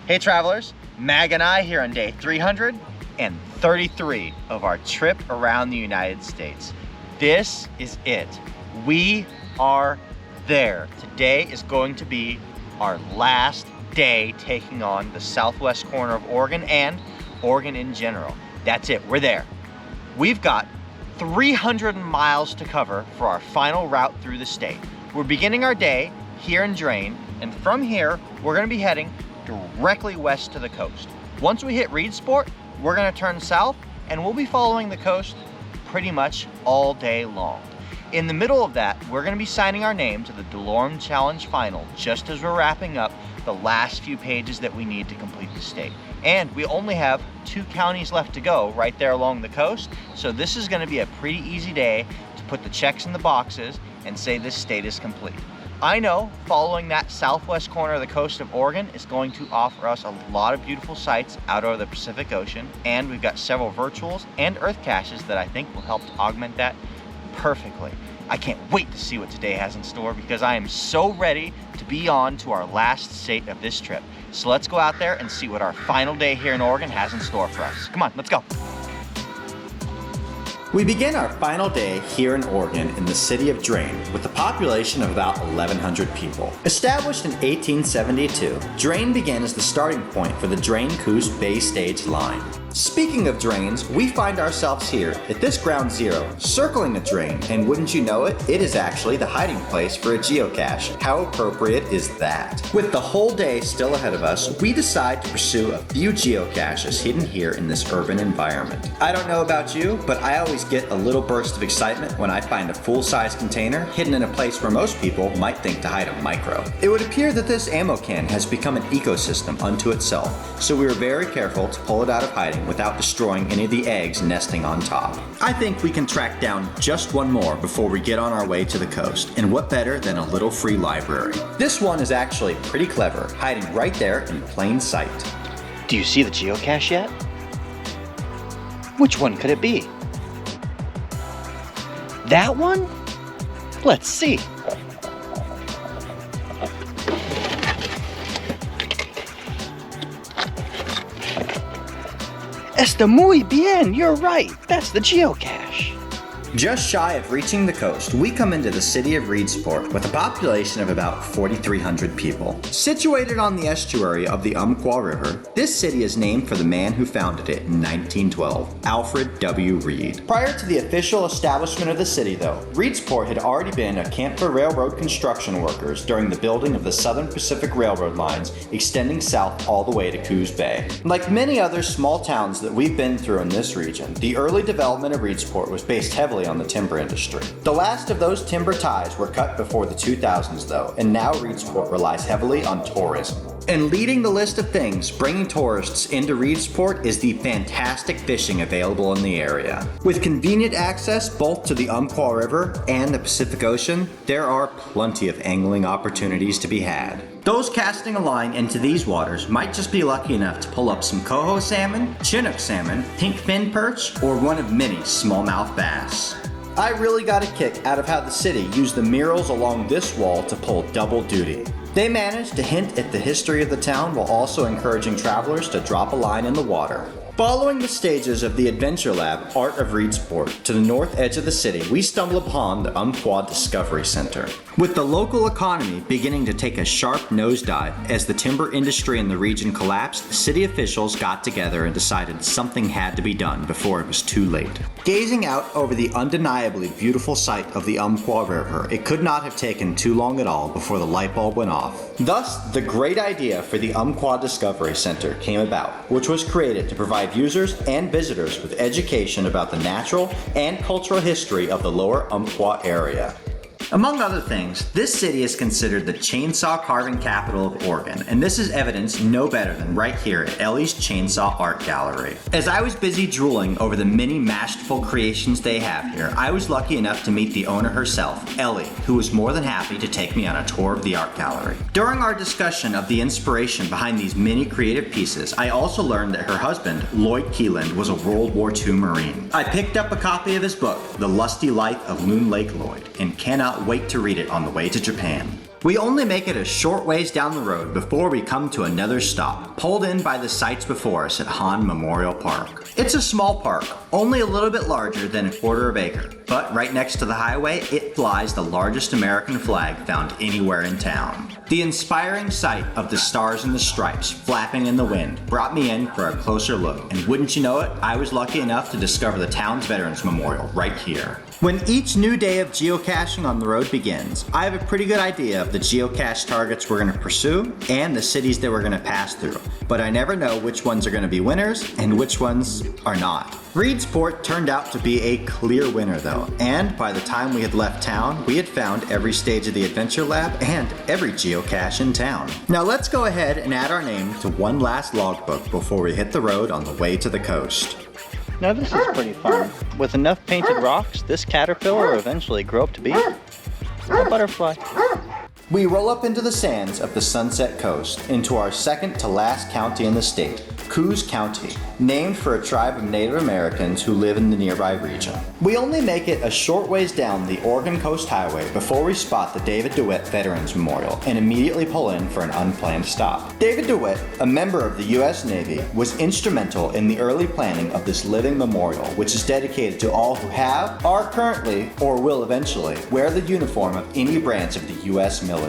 Hey travelers, Mag and I here on day 333 of our trip around the United States. This is it. We are there. Today is going to be our last day taking on the southwest corner of Oregon and Oregon in general. That's it, we're there. We've got 300 miles to cover for our final route through the state. We're beginning our day here in Drain, and from here, we're gonna be heading directly west to the coast. Once we hit Reedsport, we're gonna turn south and we'll be following the coast pretty much all day long. In the middle of that, we're gonna be signing our name to the DeLorme Challenge Final just as we're wrapping up the last few pages that we need to complete the state. And we only have 2 counties left to go right there along the coast, so this is gonna be a pretty easy day to put the checks in the boxes and say this state is complete. I know following that southwest corner of the coast of Oregon is going to offer us a lot of beautiful sights out over the Pacific Ocean, and we've got several virtuals and earth caches that I think will help to augment that perfectly. I can't wait to see what today has in store because I am so ready to be on to our last state of this trip. So let's go out there and see what our final day here in Oregon has in store for us. Come on, let's go. We begin our final day here in Oregon in the city of Drain with a population of about 1,100 people. Established in 1872, Drain began as the starting point for the Drain-Coos Bay Stage line. Speaking of drains, we find ourselves here at this ground zero, circling a drain, and wouldn't you know it, it is actually the hiding place for a geocache. How appropriate is that? With the whole day still ahead of us, we decide to pursue a few geocaches hidden here in this urban environment. I don't know about you, but I always get a little burst of excitement when I find a full-size container hidden in a place where most people might think to hide a micro. It would appear that this ammo can has become an ecosystem unto itself, so we were very careful to pull it out of hiding without destroying any of the eggs nesting on top. I think we can track down just one more before we get on our way to the coast, and what better than a little free library. This one is actually pretty clever, hiding right there in plain sight. Do you see the geocache yet? Which one could it be? That one? Let's see. Está muy bien, you're right. That's the geocache. Just shy of reaching the coast, we come into the city of Reedsport with a population of about 4,300 people. Situated on the estuary of the Umpqua River, this city is named for the man who founded it in 1912, Alfred W. Reed. Prior to the official establishment of the city, though, Reedsport had already been a camp for railroad construction workers during the building of the Southern Pacific Railroad lines extending south all the way to Coos Bay. Like many other small towns that we've been through in this region, the early development of Reedsport was based heavily on the timber industry. The last of those timber ties were cut before the 2000s though, and now Reedsport relies heavily on tourism. And leading the list of things bringing tourists into Reedsport is the fantastic fishing available in the area. With convenient access both to the Umpqua River and the Pacific Ocean, there are plenty of angling opportunities to be had. Those casting a line into these waters might just be lucky enough to pull up some coho salmon, chinook salmon, pink fin perch, or one of many smallmouth bass. I really got a kick out of how the city used the murals along this wall to pull double duty. They managed to hint at the history of the town while also encouraging travelers to drop a line in the water. Following the stages of the Adventure Lab Art of Reedsport to the north edge of the city, we stumble upon the Umpqua Discovery Center. With the local economy beginning to take a sharp nosedive as the timber industry in the region collapsed, city officials got together and decided something had to be done before it was too late. Gazing out over the undeniably beautiful sight of the Umpqua River, it could not have taken too long at all before the light bulb went off. Thus, the great idea for the Umpqua Discovery Center came about, which was created to provide users and visitors with education about the natural and cultural history of the lower Umpqua area. Among other things, this city is considered the chainsaw carving capital of Oregon, and this is evidenced no better than right here at Ellie's Chainsaw Art Gallery. As I was busy drooling over the many masterful creations they have here, I was lucky enough to meet the owner herself, Ellie, who was more than happy to take me on a tour of the art gallery. During our discussion of the inspiration behind these many creative pieces, I also learned that her husband, Lloyd Keeland, was a World War II Marine. I picked up a copy of his book, The Lusty Life of Loon Lake Lloyd, and cannot wait to read it on the way to Japan. We only make it a short ways down the road before we come to another stop, pulled in by the sights before us at Hahn Memorial Park. It's a small park, only a little bit larger than a quarter of an acre, but right next to the highway, it flies the largest American flag found anywhere in town. The inspiring sight of the stars and the stripes flapping in the wind brought me in for a closer look, and wouldn't you know it, I was lucky enough to discover the town's Veterans Memorial right here. When each new day of geocaching on the road begins, I have a pretty good idea of the geocache targets we're going to pursue and the cities that we're going to pass through, but I never know which ones are going to be winners and which ones are not. Reedsport turned out to be a clear winner though, and by the time we had left town, we had found every stage of the Adventure Lab and every geocache in town. Now let's go ahead and add our name to one last logbook before we hit the road on the way to the coast. Now this is pretty fun. With enough painted rocks, this caterpillar will eventually grow up to be a butterfly. We roll up into the sands of the Sunset Coast, into our second to last county in the state, Coos County, named for a tribe of Native Americans who live in the nearby region. We only make it a short ways down the Oregon Coast Highway before we spot the David Dewett Veterans Memorial and immediately pull in for an unplanned stop. David Dewett, a member of the U.S. Navy, was instrumental in the early planning of this living memorial, which is dedicated to all who have, are currently, or will eventually, wear the uniform of any branch of the U.S. military.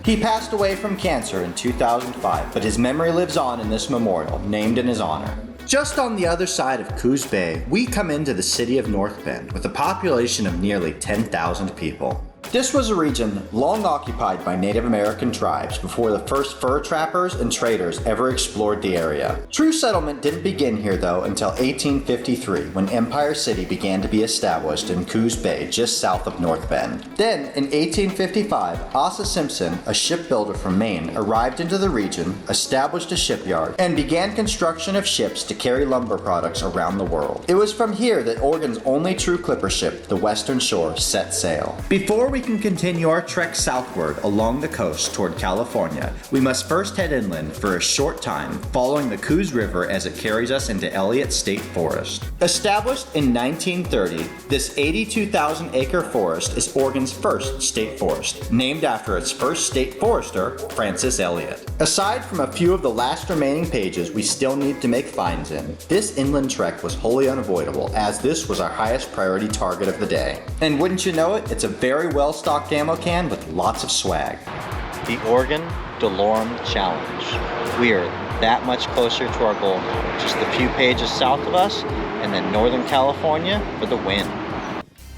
He passed away from cancer in 2005, but his memory lives on in this memorial, named in his honor. Just on the other side of Coos Bay, we come into the city of North Bend with a population of nearly 10,000 people. This was a region long occupied by Native American tribes before the first fur trappers and traders ever explored the area. True settlement didn't begin here though until 1853 when Empire City began to be established in Coos Bay just south of North Bend. Then in 1855, Asa Simpson, a shipbuilder from Maine, arrived into the region, established a shipyard, and began construction of ships to carry lumber products around the world. It was from here that Oregon's only true clipper ship, the Western Shore, set sail. Before we can continue our trek southward along the coast toward California, we must first head inland for a short time, following the Coos River as it carries us into Elliott State Forest. Established in 1930, this 82,000-acre forest is Oregon's first state forest, named after its first state forester, Francis Elliott. Aside from a few of the last remaining pages we still need to make finds in, this inland trek was wholly unavoidable, as this was our highest priority target of the day. And wouldn't you know it, it's a very well-stocked ammo can with lots of swag. The Oregon DeLorme Challenge. We are that much closer to our goal now. Just a few pages south of us, and then Northern California for the win.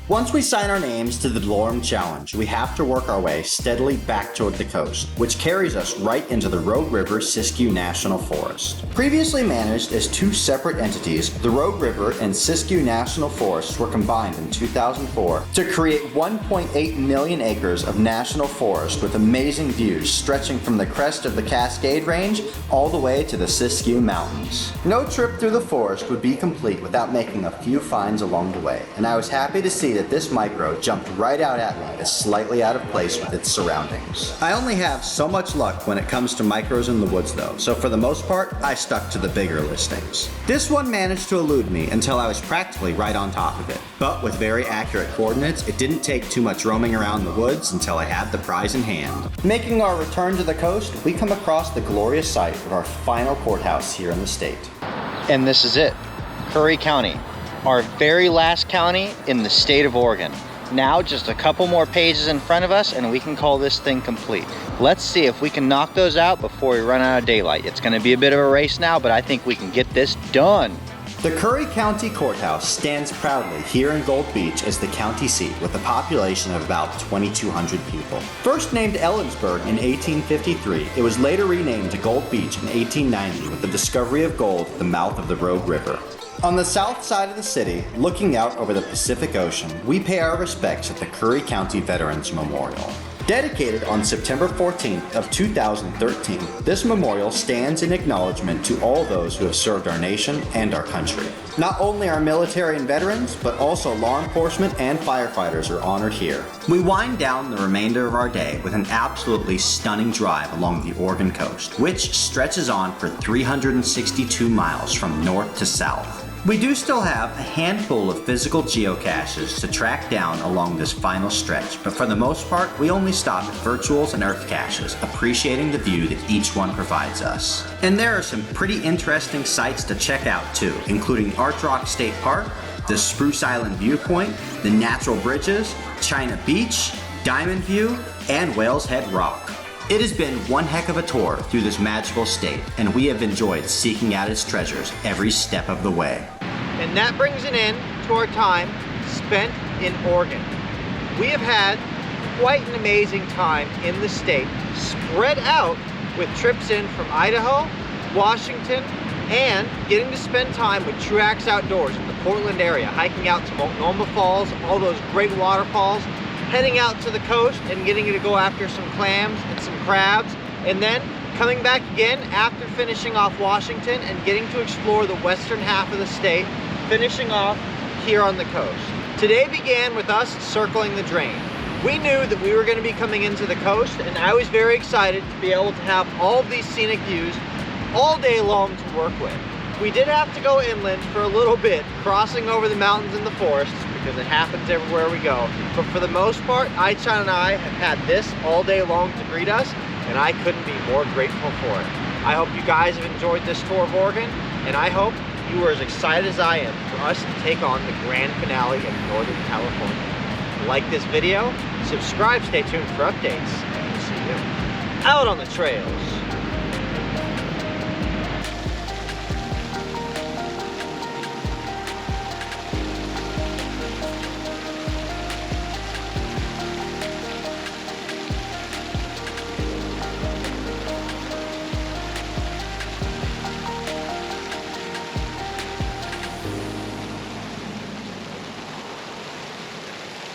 Once we sign our names to the DeLorme Challenge, we have to work our way steadily back toward the coast, which carries us right into the Rogue River Siskiyou National Forest. Previously managed as two separate entities, the Rogue River and Siskiyou National Forests were combined in 2004 to create 1.8 million acres of national forest with amazing views stretching from the crest of the Cascade Range all the way to the Siskiyou Mountains. No trip through the forest would be complete without making a few finds along the way, and I was happy to see that this micro jumped right out at me as slightly out of place with its surroundings. I only have so much luck when it comes to micros in the woods though, so for the most part, I stuck to the bigger listings. This one managed to elude me until I was practically right on top of it, but with very accurate coordinates, it didn't take too much roaming around the woods until I had the prize in hand. Making our return to the coast, we come across the glorious site of our final courthouse here in the state. And this is it, Curry County. Our very last county in the state of Oregon. Now just a couple more pages in front of us and we can call this thing complete. Let's see if we can knock those out before we run out of daylight. It's gonna be a bit of a race now, but I think we can get this done. The Curry County Courthouse stands proudly here in Gold Beach as the county seat with a population of about 2,200 people. First named Ellensburg in 1853, it was later renamed to Gold Beach in 1890 with the discovery of gold at the mouth of the Rogue River. On the south side of the city, looking out over the Pacific Ocean, we pay our respects at the Curry County Veterans Memorial. Dedicated on September 14th of 2013, this memorial stands in acknowledgement to all those who have served our nation and our country. Not only our military and veterans, but also law enforcement and firefighters are honored here. We wind down the remainder of our day with an absolutely stunning drive along the Oregon coast, which stretches on for 362 miles from north to south. We do still have a handful of physical geocaches to track down along this final stretch, but for the most part, we only stop at virtuals and earth caches, appreciating the view that each one provides us. And there are some pretty interesting sites to check out too, including Arch Rock State Park, the Spruce Island Viewpoint, the Natural Bridges, China Beach, Diamond View, and Whales Head Rock. It has been one heck of a tour through this magical state, and we have enjoyed seeking out its treasures every step of the way. And that brings an end to our time spent in Oregon. We have had quite an amazing time in the state, spread out with trips in from Idaho, Washington, and getting to spend time with Truax Outdoors in the Portland area, hiking out to Multnomah Falls, all those great waterfalls, heading out to the coast and getting to go after some clams and some crabs, and then coming back again after finishing off Washington and getting to explore the western half of the state, finishing off here on the coast. Today began with us circling the drain. We knew that we were going to be coming into the coast, and I was very excited to be able to have all of these scenic views all day long to work with. We did have to go inland for a little bit, crossing over the mountains and the forests, because it happens everywhere we go. But for the most part, Aichan and I have had this all day long to greet us, and I couldn't be more grateful for it. I hope you guys have enjoyed this tour of Oregon, and I hope you are as excited as I am for us to take on the grand finale of Northern California. Like this video, subscribe, stay tuned for updates, and we'll see you out on the trails.